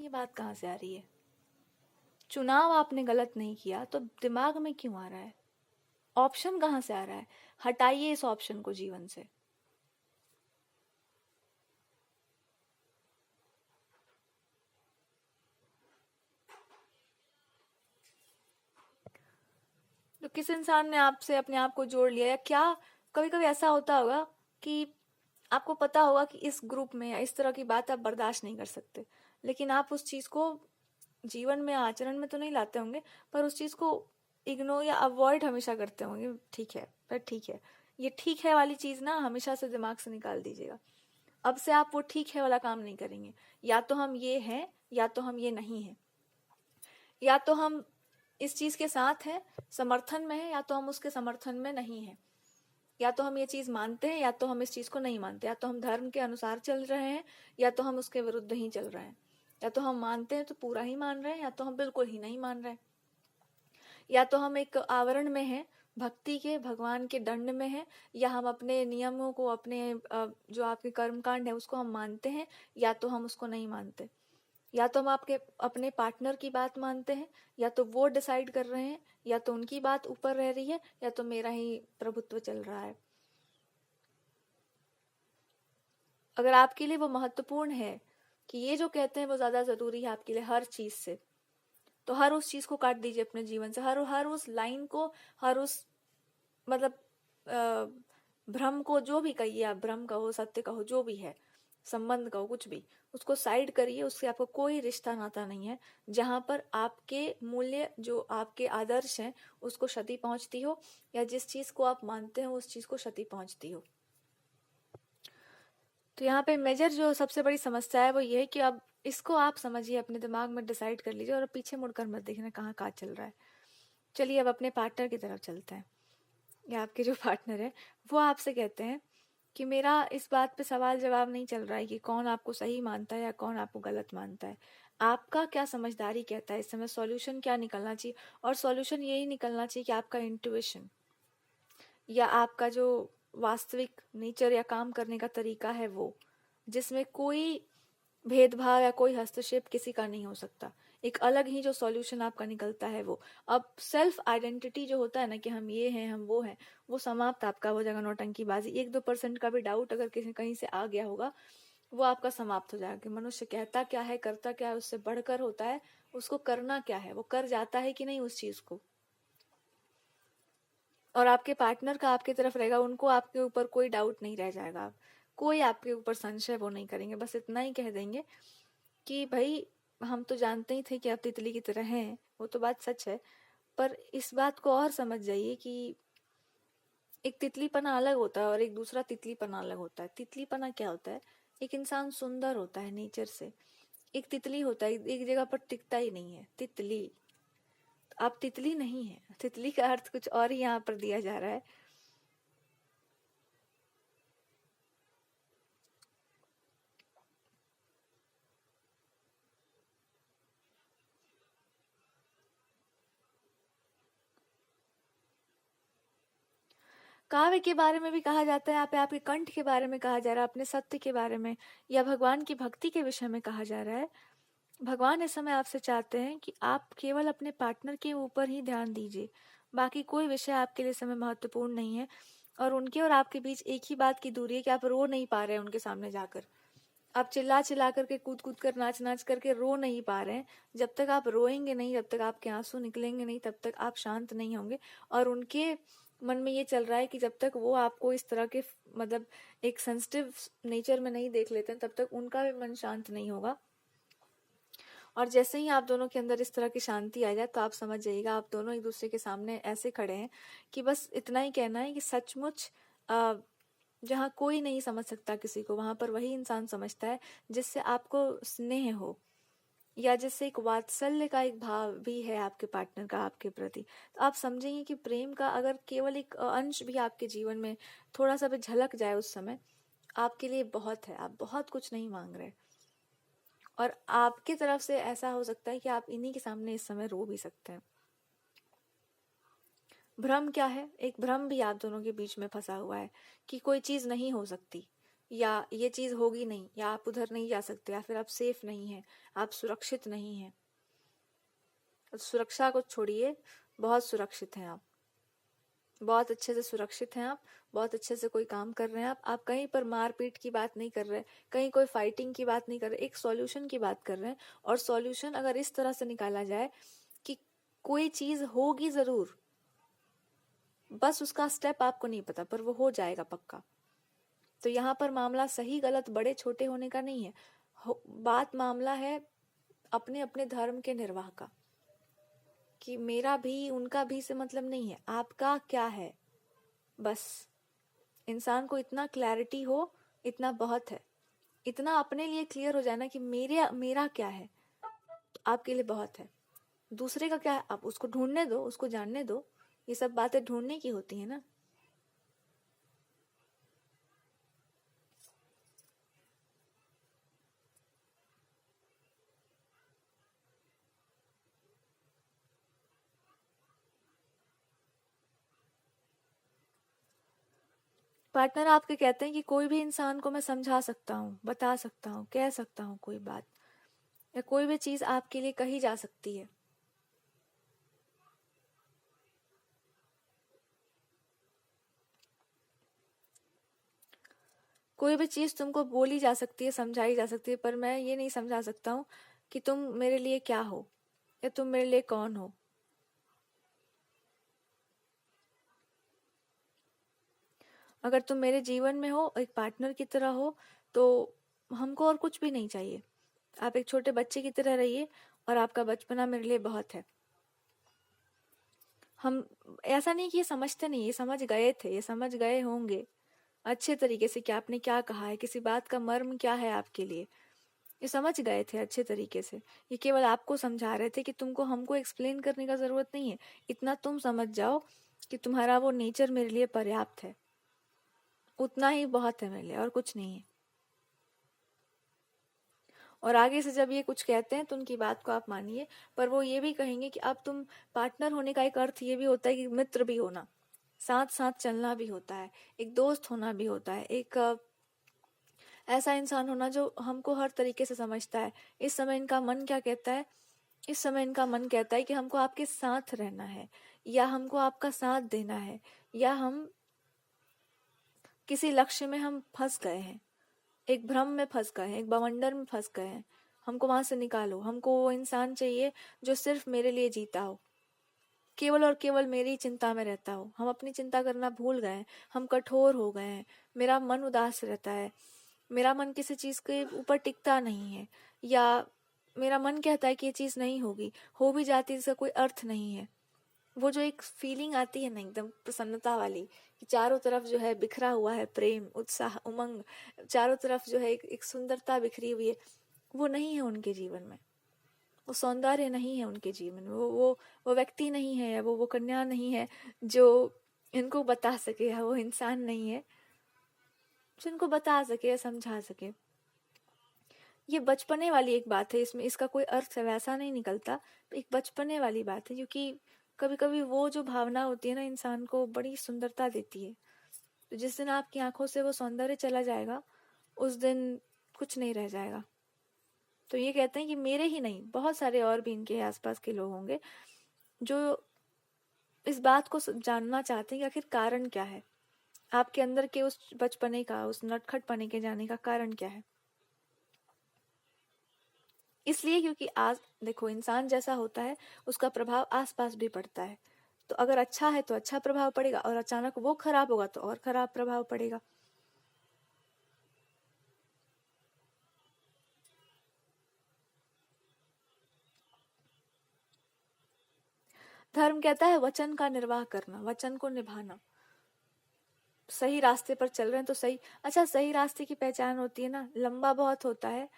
ये बात कहाँ से आ रही है? चुनाव आपने गलत नहीं किया तो दिमाग में क्यों आ रहा है? ऑप्शन कहाँ से आ रहा है? हटाइए इस ऑप्शन को जीवन से। तो किस इंसान ने आपसे अपने आप को जोड़ लिया? या क्या कभी कभी ऐसा होता होगा कि आपको पता होगा कि इस ग्रुप में या इस तरह की बात आप बर्दाश्त नहीं कर सकते, लेकिन आप उस चीज को जीवन में आचरण में तो नहीं लाते होंगे, पर उस चीज को इग्नोर या अवॉइड हमेशा करते होंगे। ठीक है, पर ठीक है, ये ठीक है वाली चीज ना हमेशा से दिमाग से निकाल दीजिएगा। अब से आप वो ठीक है वाला काम नहीं करेंगे। या तो हम ये हैं या तो हम ये नहीं हैं। या तो हम इस चीज के साथ हैं, समर्थन में है, या तो हम उसके समर्थन में नहीं है। या तो हम ये चीज मानते हैं या तो हम इस चीज को नहीं मानते। या तो हम धर्म के अनुसार चल रहे हैं या तो हम उसके विरुद्ध ही चल रहे हैं। या तो हम मानते हैं तो पूरा ही मान रहे हैं या तो हम बिल्कुल ही नहीं मान रहे हैं। या तो हम एक आवरण में हैं, भक्ति के, भगवान के दंड में है, या हम अपने नियमों को, अपने जो आपके कर्म कांड है उसको हम मानते हैं या तो हम उसको नहीं मानते। या तो हम आपके अपने पार्टनर की बात मानते हैं या तो वो डिसाइड कर रहे हैं, या तो उनकी बात ऊपर रह रही है या तो मेरा ही प्रभुत्व चल रहा है। अगर आपके लिए वो महत्वपूर्ण है कि ये जो कहते हैं वो ज्यादा जरूरी है आपके लिए हर चीज से, तो हर उस चीज को काट दीजिए अपने जीवन से। हर हर उस लाइन को, हर उस मतलब भ्रम को, जो भी कहिए आप, भ्रम कहो, सत्य कहो, जो भी है, संबंध कहो, कुछ भी, उसको साइड करिए। उससे आपको कोई रिश्ता नाता नहीं है जहां पर आपके मूल्य, जो आपके आदर्श हैं, उसको क्षति पहुंचती हो, या जिस चीज को आप मानते हैं उस चीज को क्षति पहुंचती हो। तो यहाँ पे मेजर जो सबसे बड़ी समस्या है वो ये है कि अब इसको आप समझिए, अपने दिमाग में डिसाइड कर लीजिए और पीछे मुड़कर मत देखना कहाँ कहाँ चल रहा है। चलिए अब अपने पार्टनर की तरफ चलते हैं। या आपके जो पार्टनर है वो आपसे कहते हैं कि मेरा इस बात पे सवाल जवाब नहीं चल रहा है कि कौन आपको सही मानता है या कौन आपको गलत मानता है। आपका क्या समझदारी कहता है इस समय, सॉल्यूशन क्या निकलना चाहिए? और सॉल्यूशन यही निकलना चाहिए कि आपका इंट्यूशन या आपका जो वास्तविक नेचर या काम करने का तरीका है वो, जिसमें कोई भेदभाव या कोई हस्तक्षेप किसी का नहीं हो सकता, एक अलग ही जो सॉल्यूशन आपका निकलता है वो। अब सेल्फ आइडेंटिटी जो होता है ना कि हम ये हैं हम वो हैं, वो समाप्त आपका हो जाएगा। नौटंकीबाजी, 1-2% का भी डाउट अगर किसी कहीं से आ गया होगा वो आपका समाप्त हो जाएगा कि मनुष्य कहता क्या है, करता क्या है, उससे बढ़कर होता है, उसको करना क्या है, वो कर जाता है कि नहीं उस चीज को। और आपके पार्टनर का आपकी तरफ रहेगा, उनको आपके ऊपर कोई डाउट नहीं रह जाएगा। आप कोई आपके ऊपर संशय वो नहीं करेंगे, बस इतना ही कह देंगे कि भाई हम तो जानते ही थे कि आप तितली की तरह हैं, वो तो बात सच है, पर इस बात को और समझ जाइए कि एक तितलीपना अलग होता है और एक दूसरा तितलीपना अलग होता है। तितलीपना क्या होता है? एक इंसान सुंदर होता है नेचर से, एक तितली होता है एक जगह पर टिकता ही नहीं है, तितली। आप तितली नहीं है, तितली का अर्थ कुछ और ही यहाँ पर दिया जा रहा है। काव्य के बारे में भी कहा जाता है, यहाँ पे आपके कंठ के बारे में कहा जा रहा है, अपने सत्य के बारे में या भगवान की भक्ति के विषय में कहा जा रहा है। भगवान इस समय आपसे चाहते हैं कि आप केवल अपने पार्टनर के ऊपर ही ध्यान दीजिए, बाकी कोई विषय आपके लिए समय महत्वपूर्ण नहीं है। और उनके और आपके बीच एक ही बात की दूरी है कि आप रो नहीं पा रहे हैं उनके सामने जाकर, आप चिल्ला चिल्ला करके, कूद कूद कर, नाच नाच करके रो नहीं पा रहे हैं। जब तक आप रोएंगे नहीं, जब तक आपके आंसू निकलेंगे नहीं, तब तक आप शांत नहीं होंगे। और उनके मन में ये चल रहा है कि जब तक वो आपको इस तरह के मतलब एक सेंसिटिव नेचर में नहीं देख लेते हैं तब तक उनका भी मन शांत नहीं होगा। और जैसे ही आप दोनों के अंदर इस तरह की शांति आ जाए तो आप समझ जाइएगा आप दोनों एक दूसरे के सामने ऐसे खड़े हैं कि बस इतना ही कहना है कि सचमुच जहाँ कोई नहीं समझ सकता किसी को, वहां पर वही इंसान समझता है जिससे आपको स्नेह हो, या जिससे एक वात्सल्य का एक भाव भी है आपके पार्टनर का आपके प्रति। तो आप समझेंगे कि प्रेम का अगर केवल एक अंश भी आपके जीवन में थोड़ा सा भी झलक जाए उस समय, आपके लिए बहुत है। आप बहुत कुछ नहीं मांग रहे, और आपकी तरफ से ऐसा हो सकता है कि आप इन्हीं के सामने इस समय रो भी सकते हैं। भ्रम क्या है? एक भ्रम भी आप दोनों के बीच में फंसा हुआ है कि कोई चीज नहीं हो सकती, या ये चीज़ होगी नहीं, या आप उधर नहीं जा सकते, या फिर आप सेफ नहीं हैं, आप सुरक्षित नहीं हैं। सुरक्षा को छोड़िए, बहुत सुरक्षित हैं आप, बहुत अच्छे से सुरक्षित हैं आप, बहुत अच्छे से कोई काम कर रहे हैं आप कहीं पर मारपीट की बात नहीं कर रहे, कहीं कोई फाइटिंग की बात नहीं कर रहे, एक सॉल्यूशन की बात कर रहे हैं। और सॉल्यूशन अगर इस तरह से निकाला जाए कि कोई चीज़ होगी ज़रूर, बस उसका स्टेप आपको नहीं पता, पर वो हो जाएगा पक्का। तो यहाँ पर मामला सही गलत बड़े छोटे होने का नहीं है, बात मामला है अपने अपने धर्म के निर्वाह का, कि मेरा भी उनका भी से मतलब नहीं है, आपका क्या है। बस इंसान को इतना क्लैरिटी हो, इतना बहुत है, इतना अपने लिए क्लियर हो जाए ना कि मेरा क्या है, तो आपके लिए बहुत है। दूसरे का क्या है आप उसको ढूंढने दो, उसको जानने दो, ये सब बातें ढूंढने की होती है ना। पार्टनर आपके कहते हैं कि कोई भी इंसान को मैं समझा सकता हूँ, बता सकता हूँ, कह सकता हूँ कोई बात, या कोई भी चीज आपके लिए कही जा सकती है। कोई भी चीज तुमको बोली जा सकती है, समझाई जा सकती है, पर मैं ये नहीं समझा सकता हूँ कि तुम मेरे लिए क्या हो, या तुम मेरे लिए कौन हो। अगर तुम मेरे जीवन में हो, एक पार्टनर की तरह हो, तो हमको और कुछ भी नहीं चाहिए। आप एक छोटे बच्चे की तरह रहिए, और आपका बचपना मेरे लिए बहुत है। हम ऐसा नहीं कि ये समझते नहीं, ये समझ गए थे, ये समझ गए होंगे अच्छे तरीके से कि आपने क्या कहा है, किसी बात का मर्म क्या है आपके लिए, ये समझ गए थे अच्छे तरीके से। ये केवल आपको समझा रहे थे कि तुमको हमको एक्सप्लेन करने का जरूरत नहीं है, इतना तुम समझ जाओ कि तुम्हारा वो नेचर मेरे लिए पर्याप्त है, उतना ही बहुत है मेरे लिए, और कुछ नहीं है। और आगे से जब ये कुछ कहते हैं तो उनकी बात को आप मानिए, पर वो ये भी कहेंगे कि अब तुम पार्टनर होने का एक अर्थ ये भी होता है कि मित्र भी होना, साथ साथ चलना भी होता है, एक दोस्त होना भी होता है, एक ऐसा इंसान होना जो हमको हर तरीके से समझता है। इस समय इनका मन क्या कहता है, इस समय इनका मन कहता है कि हमको आपके साथ रहना है, या हमको आपका साथ देना है, या हम किसी लक्ष्य में हम फंस गए हैं, एक भ्रम में फंस गए हैं, एक बवंडर में फंस गए हैं, हमको वहां से निकालो। हमको वो इंसान चाहिए जो सिर्फ मेरे लिए जीता हो, केवल और केवल मेरी चिंता में रहता हो। हम अपनी चिंता करना भूल गए हैं, हम कठोर हो गए हैं, मेरा मन उदास रहता है, मेरा मन किसी चीज के ऊपर टिकता नहीं है, या मेरा मन कहता है कि ये चीज नहीं होगी, हो भी जाती है इसका कोई अर्थ नहीं है। वो जो एक फीलिंग आती है ना एकदम प्रसन्नता वाली, कि चारों तरफ जो है बिखरा हुआ है प्रेम, उत्साह, उमंग, चारों तरफ जो है एक सुंदरता बिखरी हुई है, वो नहीं है उनके जीवन में। वो सौंदर्य नहीं है उनके जीवन में, वो व्यक्ति नहीं है, या वो कन्या नहीं है जो इनको बता सके, या वो इंसान नहीं है जो इनको बता सके या समझा सके। ये बचपने वाली एक बात है, इसमें इसका कोई अर्थ वैसा नहीं निकलता, एक बचपने वाली बात है, क्योंकि कभी कभी वो जो भावना होती है ना इंसान को बड़ी सुंदरता देती है। तो जिस दिन आपकी आंखों से वो सौंदर्य चला जाएगा, उस दिन कुछ नहीं रह जाएगा। तो ये कहते हैं कि मेरे ही नहीं, बहुत सारे और भी इनके आसपास के लोग होंगे जो इस बात को जानना चाहते हैं कि आखिर कारण क्या है, आपके अंदर के उस बचपने का, उस नटखटपने के जाने का कारण क्या है। इसलिए क्योंकि आज देखो, इंसान जैसा होता है उसका प्रभाव आसपास भी पड़ता है। तो अगर अच्छा है तो अच्छा प्रभाव पड़ेगा, और अचानक वो खराब होगा तो और खराब प्रभाव पड़ेगा। धर्म कहता है वचन का निर्वाह करना, वचन को निभाना। सही रास्ते पर चल रहे हैं तो सही, अच्छा सही रास्ते की पहचान होती है ना, लंबा बहुत होता है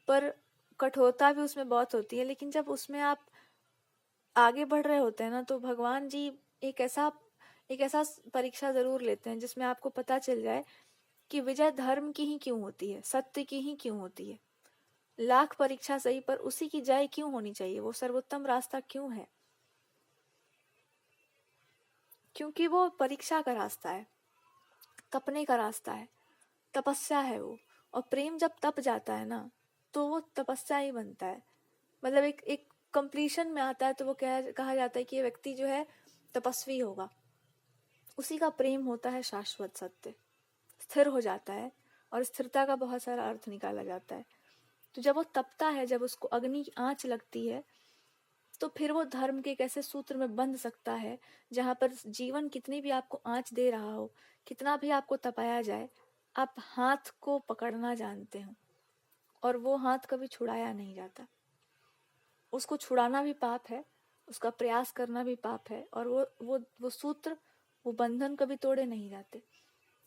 पर कठोरता भी उसमें बहुत होती है, लेकिन जब उसमें आप आगे बढ़ रहे होते हैं ना, तो भगवान जी एक ऐसा एक ऐसा परीक्षा जरूर लेते हैं जिसमें आपको पता चल जाए कि विजय धर्म की ही क्यों होती है, सत्य की ही क्यों होती है। लाख परीक्षा सही, पर उसी की जय क्यों होनी चाहिए, वो सर्वोत्तम रास्ता क्यों है। क्योंकि वो परीक्षा का रास्ता है, तपने का रास्ता है, तपस्या है वो। और प्रेम जब तप जाता है ना, तो वो तपस्या ही बनता है। मतलब एक एक कंप्लीशन में आता है, तो वो कहा जाता है कि ये व्यक्ति जो है तपस्वी होगा। उसी का प्रेम होता है शाश्वत सत्य, स्थिर हो जाता है। और स्थिरता का बहुत सारा अर्थ निकाला जाता है। तो जब वो तपता है, जब उसको अग्नि की आंच लगती है, तो फिर वो धर्म के एक ऐसे सूत्र में बंध सकता है जहां पर जीवन कितनी भी आपको आंच दे रहा हो, कितना भी आपको तपाया जाए, आप हाथ को पकड़ना जानते हो, और वो हाथ कभी छुड़ाया नहीं जाता। उसको छुड़ाना भी पाप है, उसका प्रयास करना भी पाप है, और वो सूत्र, वो बंधन कभी तोड़े नहीं जाते।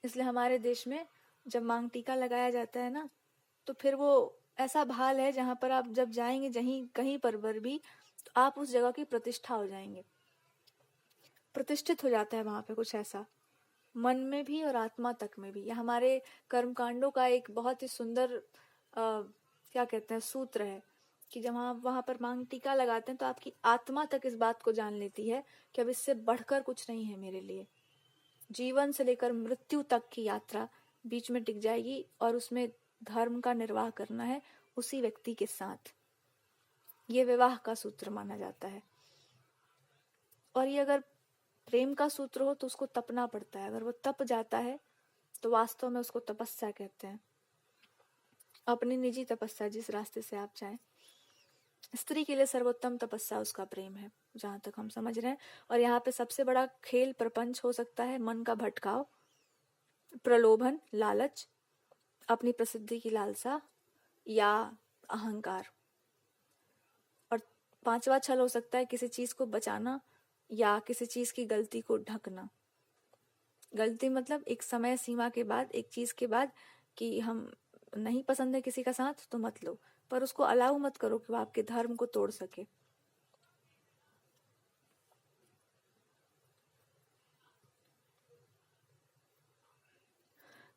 इसलिए हमारे देश में जब मांग टीका लगाया जाता है ना, तो फिर वो ऐसा भाल है जहां पर आप जब जाएंगे, जहीं कहीं पर भी, तो आप उस जगह की प्रतिष्ठा हो जाएंगे, प्रतिष्ठित हो जाता है वहां पे कुछ ऐसा, मन में भी और आत्मा तक में भी। यह हमारे कर्मकांडों का एक बहुत ही सुंदर क्या कहते हैं सूत्र है, कि जब आप वहां पर मांग टीका लगाते हैं, तो आपकी आत्मा तक इस बात को जान लेती है कि अब इससे बढ़कर कुछ नहीं है मेरे लिए। जीवन से लेकर मृत्यु तक की यात्रा बीच में टिक जाएगी, और उसमें धर्म का निर्वाह करना है उसी व्यक्ति के साथ। ये विवाह का सूत्र माना जाता है। और ये अगर प्रेम का सूत्र हो तो उसको तपना पड़ता है। अगर वो तप जाता है तो वास्तव में उसको तपस्या कहते हैं। अपनी निजी तपस्या, जिस रास्ते से आप चाहें। स्त्री के लिए सर्वोत्तम तपस्या उसका प्रेम है, जहां तक हम समझ रहे हैं। और यहाँ पे सबसे बड़ा खेल प्रपंच हो सकता है मन का भटकाव, प्रलोभन, लालच, अपनी प्रसिद्धि की लालसा, या अहंकार। और पांचवा छल हो सकता है किसी चीज को बचाना, या किसी चीज की गलती को ढकना। गलती मतलब एक समय सीमा के बाद, एक चीज के बाद, कि हम नहीं पसंद है किसी का साथ तो मत लो, पर उसको अलाउ मत करो कि वो आपके धर्म को तोड़ सके।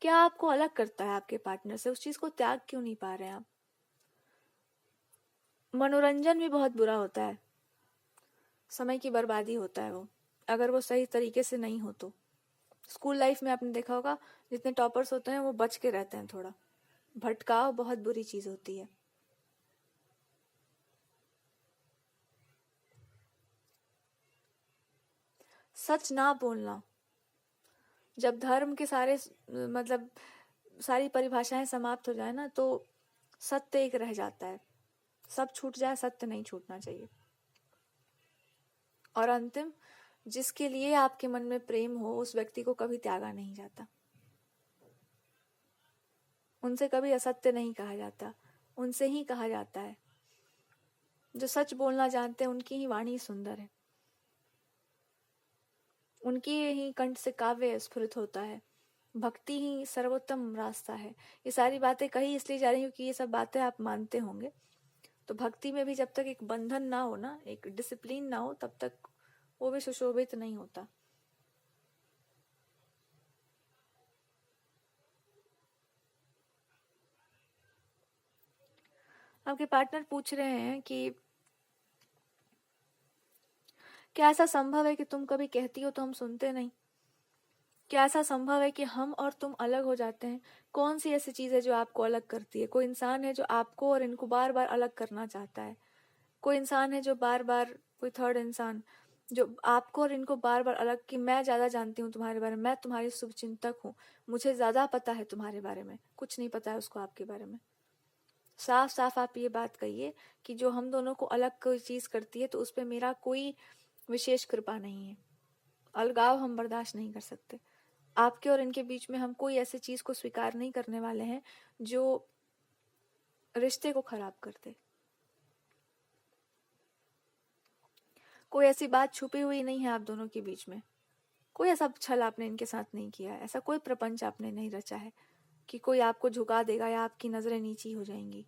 क्या आपको अलग करता है आपके पार्टनर से? उस चीज को त्याग क्यों नहीं पा रहे हैं आप? मनोरंजन भी बहुत बुरा होता है, समय की बर्बादी होता है वो, अगर वो सही तरीके से नहीं हो तो। स्कूल लाइफ में आपने देखा होगा, जितने टॉपर्स होते हैं वो बच के रहते हैं थोड़ा। भटकाव बहुत बुरी चीज होती है। सच ना बोलना, जब धर्म के सारे मतलब सारी परिभाषाएं समाप्त हो जाए ना, तो सत्य एक रह जाता है। सब छूट जाए, सत्य नहीं छूटना चाहिए। और अंतिम, जिसके लिए आपके मन में प्रेम हो, उस व्यक्ति को कभी त्यागा नहीं जाता। उनसे कभी असत्य नहीं कहा जाता, उनसे ही कहा जाता है। जो सच बोलना जानते हैं उनकी ही वाणी सुंदर है, उनकी ही कंठ से काव्य स्फुरित होता है। भक्ति ही सर्वोत्तम रास्ता है। ये सारी बातें कही इसलिए जा रही हूँ कि ये सब बातें आप मानते होंगे। तो भक्ति में भी जब तक एक बंधन ना हो ना, एक डिसिप्लिन ना हो, तब तक वो भी सुशोभित नहीं होता। आपके पार्टनर पूछ रहे हैं कि क्या ऐसा संभव है कि तुम कभी कहती हो तो हम सुनते नहीं? क्या ऐसा संभव है कि हम और तुम अलग हो जाते हैं? कौन सी ऐसी चीज है जो आपको अलग करती है? कोई इंसान है जो आपको और इनको बार बार अलग करना चाहता है। कोई इंसान है जो बार बार, कोई थर्ड इंसान जो आपको और इनको बार बार अलग, कि मैं ज्यादा जानती हूँ तुम्हारे बारे में, मैं तुम्हारी शुभचिंतक हूँ, मुझे ज्यादा पता है तुम्हारे बारे में, कुछ नहीं पता है उसको आपके बारे में। साफ साफ आप ये बात कहिए कि जो हम दोनों को अलग कोई चीज करती है, तो उस पर मेरा कोई विशेष कृपा नहीं है। अलगाव हम बर्दाश्त नहीं कर सकते। आपके और इनके बीच में हम कोई ऐसी चीज को स्वीकार नहीं करने वाले हैं जो रिश्ते को खराब कर दे। कोई ऐसी बात छुपी हुई नहीं है आप दोनों के बीच में। कोई ऐसा छल आपने इनके साथ नहीं किया है, ऐसा कोई प्रपंच आपने नहीं रचा है कि कोई आपको झुका देगा या आपकी नजरें नीची हो जाएंगी।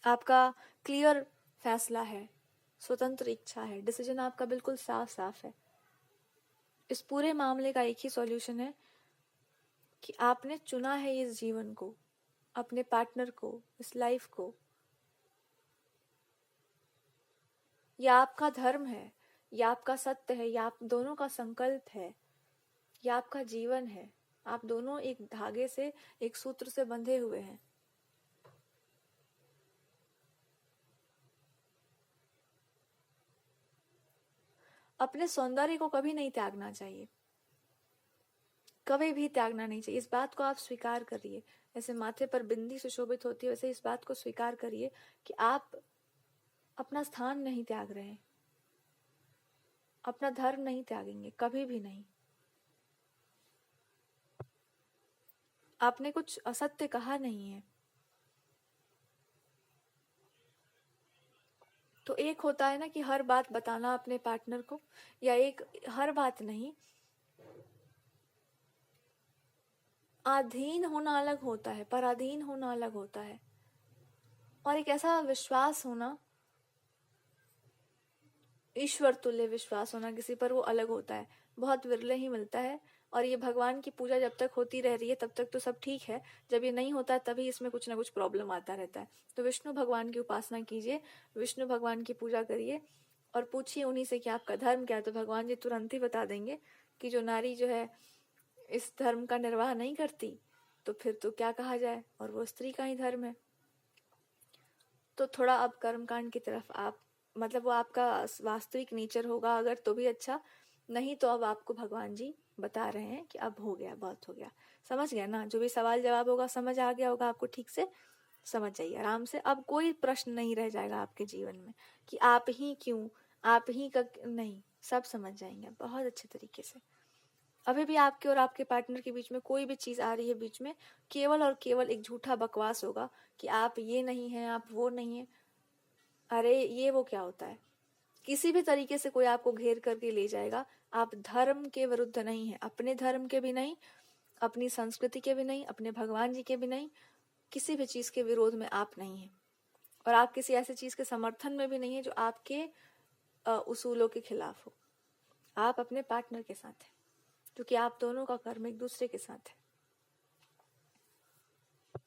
आपका क्लियर फैसला है, स्वतंत्र इच्छा है, डिसीजन आपका बिल्कुल साफ साफ है। इस पूरे मामले का एक ही सॉल्यूशन है कि आपने चुना है इस जीवन को, अपने पार्टनर को, इस लाइफ को। यह आपका धर्म है, यह आपका सत्य है, यह आप दोनों का संकल्प है ये आपका जीवन है, आप दोनों एक धागे से, एक सूत्र से बंधे हुए हैं। अपने सौंदर्य को कभी नहीं त्यागना चाहिए, कभी भी त्यागना नहीं चाहिए। इस बात को आप स्वीकार करिए। जैसे माथे पर बिंदी सुशोभित होती है, वैसे इस बात को स्वीकार करिए कि आप अपना स्थान नहीं त्याग रहे हैं, अपना धर्म नहीं त्यागेंगे, कभी भी नहीं। आपने कुछ असत्य कहा नहीं है। तो एक होता है ना कि हर बात बताना अपने पार्टनर को, या एक हर बात नहीं, अधीन होना अलग होता है, पराधीन होना अलग होता है। और एक ऐसा विश्वास होना, ईश्वर तुल्य विश्वास होना किसी पर, वो अलग होता है, बहुत विरले ही मिलता है। और ये भगवान की पूजा जब तक होती रह रही है तब तक तो सब ठीक है, जब ये नहीं होता है तभी इसमें कुछ ना कुछ प्रॉब्लम आता रहता है। तो विष्णु भगवान की उपासना कीजिए, विष्णु भगवान की पूजा करिए और पूछिए उन्हीं से कि आपका धर्म क्या है। तो भगवान जी तुरंत ही बता देंगे कि जो नारी जो है इस धर्म का निर्वाह नहीं करती तो फिर तो क्या कहा जाए, और वो स्त्री का ही धर्म है। तो थोड़ा अब कर्मकांड की तरफ आप, मतलब वो आपका वास्तविक नेचर होगा अगर तो भी अच्छा, नहीं तो अब आपको भगवान जी बता रहे हैं कि अब हो गया, बहुत हो गया। समझ गया ना? जो भी सवाल जवाब होगा समझ आ गया होगा आपको, ठीक से समझ जाइए आराम से। अब कोई प्रश्न नहीं रह जाएगा आपके जीवन में कि आप ही क्यों, आप ही का नहीं, सब समझ जाएंगे बहुत अच्छे तरीके से। अभी भी आपके और आपके पार्टनर के बीच में कोई भी चीज आ रही है बीच में, केवल और केवल एक झूठा बकवास होगा कि आप ये नहीं हैं, आप वो नहीं है। अरे ये वो क्या होता है? किसी भी तरीके से कोई आपको घेर करके ले जाएगा। आप धर्म के विरुद्ध नहीं है, अपने धर्म के भी नहीं, अपनी संस्कृति के भी नहीं, अपने भगवान जी के भी नहीं, किसी भी चीज के विरोध में आप नहीं है। और आप किसी ऐसी चीज के समर्थन में भी नहीं है जो आपके उसूलों के खिलाफ हो। आप अपने पार्टनर के साथ हैं, क्योंकि आप दोनों का कर्म एक दूसरे के साथ है।